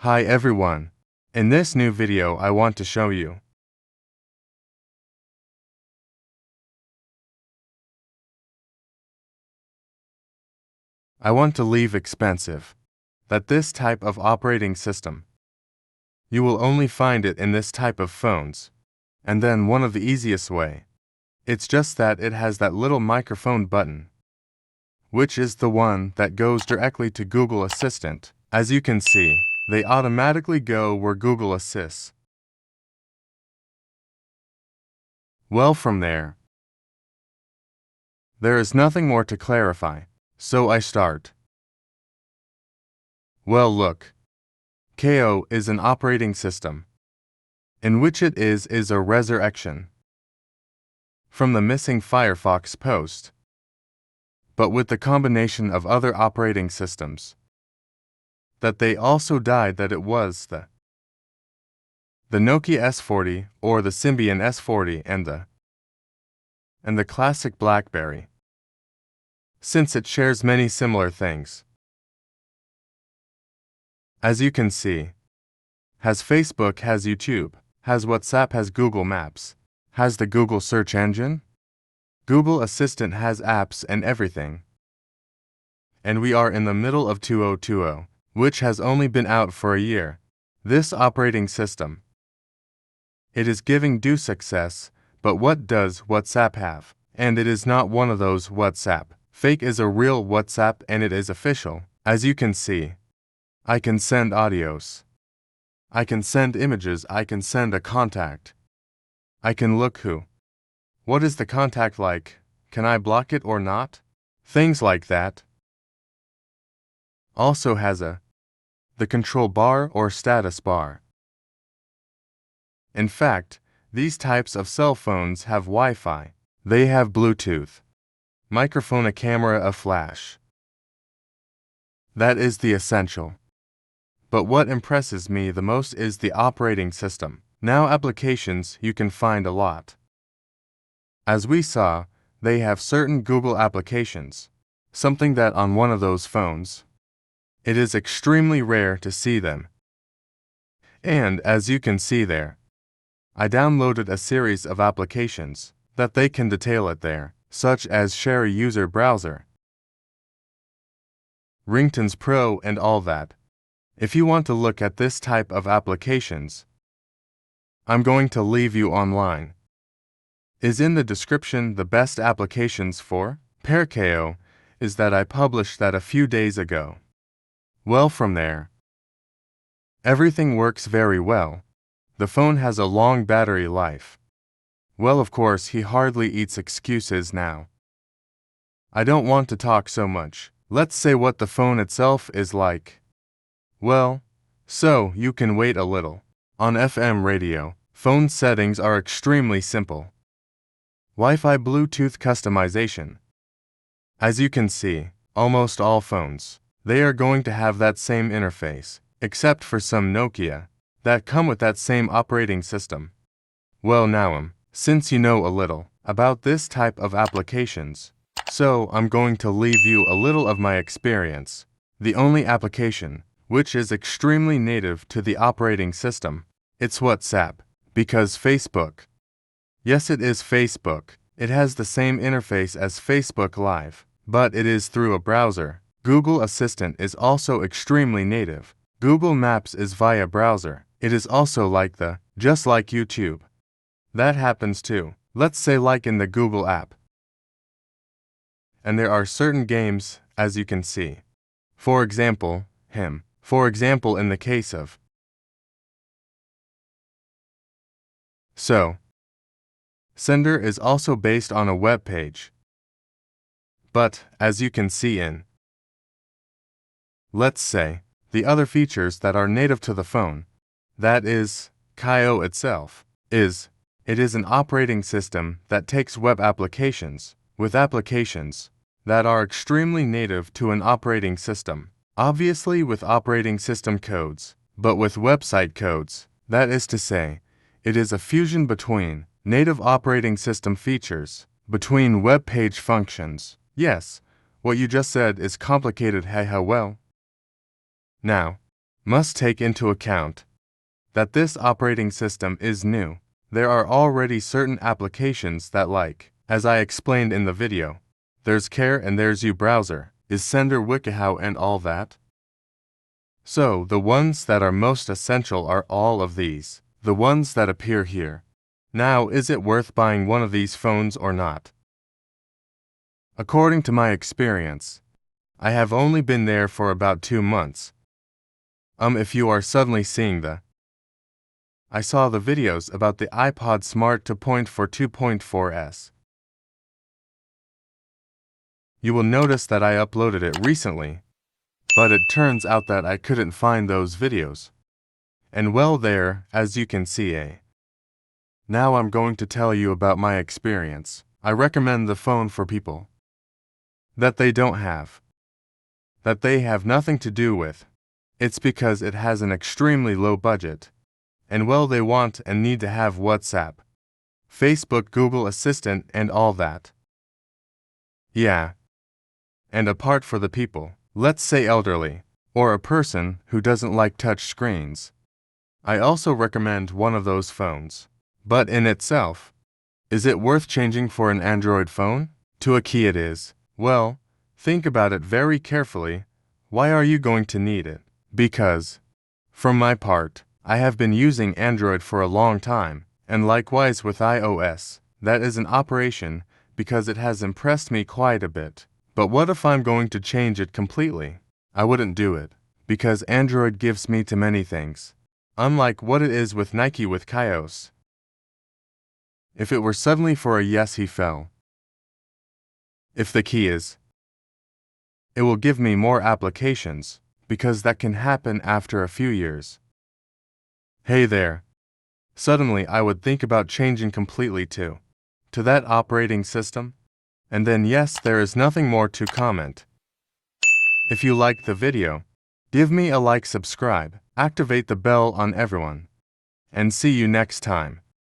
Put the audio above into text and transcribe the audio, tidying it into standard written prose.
Hi everyone. In this new video I want to show you I want to leave expensive. That this type of operating system. You will only find it in this type of phones. And then one of the easiest way. It's just that it has that little microphone button, which is the one that goes directly to Google Assistant. As you can see, they automatically go where Google assists. Well, from there is nothing more to clarify, so I start. Well, look. KaiOS is an operating system, in which it is a resurrection from the missing Firefox post, but with the combination of other operating systems that they also died, that it was the Nokia S40 or the Symbian S40 and the classic BlackBerry, since it shares many similar things. As you can see, has Facebook, has YouTube, has WhatsApp, has Google Maps, has the Google search engine, Google Assistant, has apps and everything. And we are in the middle of 2020, which has only been out for a year. This operating system, it is giving due success, but what does WhatsApp have? And it is not one of those WhatsApp. Fake is a real WhatsApp and it is official. As you can see, I can send audios. I can send images, I can send a contact. I can look who. What is the contact like? Can I block it or not? Things like that. Also has the control bar or status bar. In fact, these types of cell phones have Wi-Fi. They have Bluetooth, microphone, a camera, a flash. That is the essential. But what impresses me the most is the operating system. Now applications you can find a lot. As we saw, they have certain Google applications, something that on one of those phones, it is extremely rare to see them. And as you can see there, I downloaded a series of applications that they can detail it there, such as Share User Browser, Ringtones Pro and all that. If you want to look at this type of applications, I'm going to leave you online. Is in the description. The best applications for KaiOS is that I published that a few days ago. Well, from there, everything works very well. The phone has a long battery life. Well, of course, he hardly eats excuses now. I don't want to talk so much. Let's say what the phone itself is like. Well, so you can wait a little. On FM radio, phone settings are extremely simple. Wi-Fi, Bluetooth customization. As you can see, almost all phones, they are going to have that same interface, except for some Nokia that come with that same operating system. Well, now since you know a little about this type of applications, so I'm going to leave you a little of my experience. The only application which is extremely native to the operating system, it's WhatsApp, because Facebook. Yes, it is Facebook. It has the same interface as Facebook Live, but it is through a browser. Google Assistant is also extremely native. Google Maps is via browser. It is also like just like YouTube. That happens too. Let's say like in the Google app. And there are certain games, as you can see. For example, For example, in the case of Sender is also based on a web page. But, as you can see in, let's say, the other features that are native to the phone, that is, KaiOS itself, it is an operating system that takes web applications with applications that are extremely native to an operating system, obviously with operating system codes, but with website codes. That is to say, it is a fusion between native operating system features, between web page functions. Yes, what you just said is complicated, well. Now, must take into account that this operating system is new. There are already certain applications that, like, as I explained in the video, there's Care and there's U browser, is Sender WikiHow and all that. So, the ones that are most essential are all of these, the ones that appear here. Now, is it worth buying one of these phones or not? According to my experience, I have only been there for about 2 months. If you are suddenly seeing I saw the videos about the iPod Smart 2.4 You will notice that I uploaded it recently, but it turns out that I couldn't find those videos. And well there, as you can see. Now I'm going to tell you about my experience. I recommend the phone for people that they don't have, that they have nothing to do with. It's because it has an extremely low budget, and well they want and need to have WhatsApp, Facebook, Google Assistant and all that. Yeah. And apart for the people, let's say elderly, or a person who doesn't like touch screens, I also recommend one of those phones. But in itself, is it worth changing for an Android phone? To a key it is. Well, think about it very carefully. Why are you going to need it? Because, for my part, I have been using Android for a long time, and likewise with iOS. That is an operation because it has impressed me quite a bit. But what if I'm going to change it completely? I wouldn't do it, because Android gives me too many things. Unlike what it is with Nike with KaiOS. If it were suddenly for a yes he fell. If the key is, it will give me more applications, because that can happen after a few years. Hey there. Suddenly I would think about changing completely to that operating system. And then yes, there is nothing more to comment. If you liked the video, give me a like, subscribe, activate the bell on everyone, and see you next time.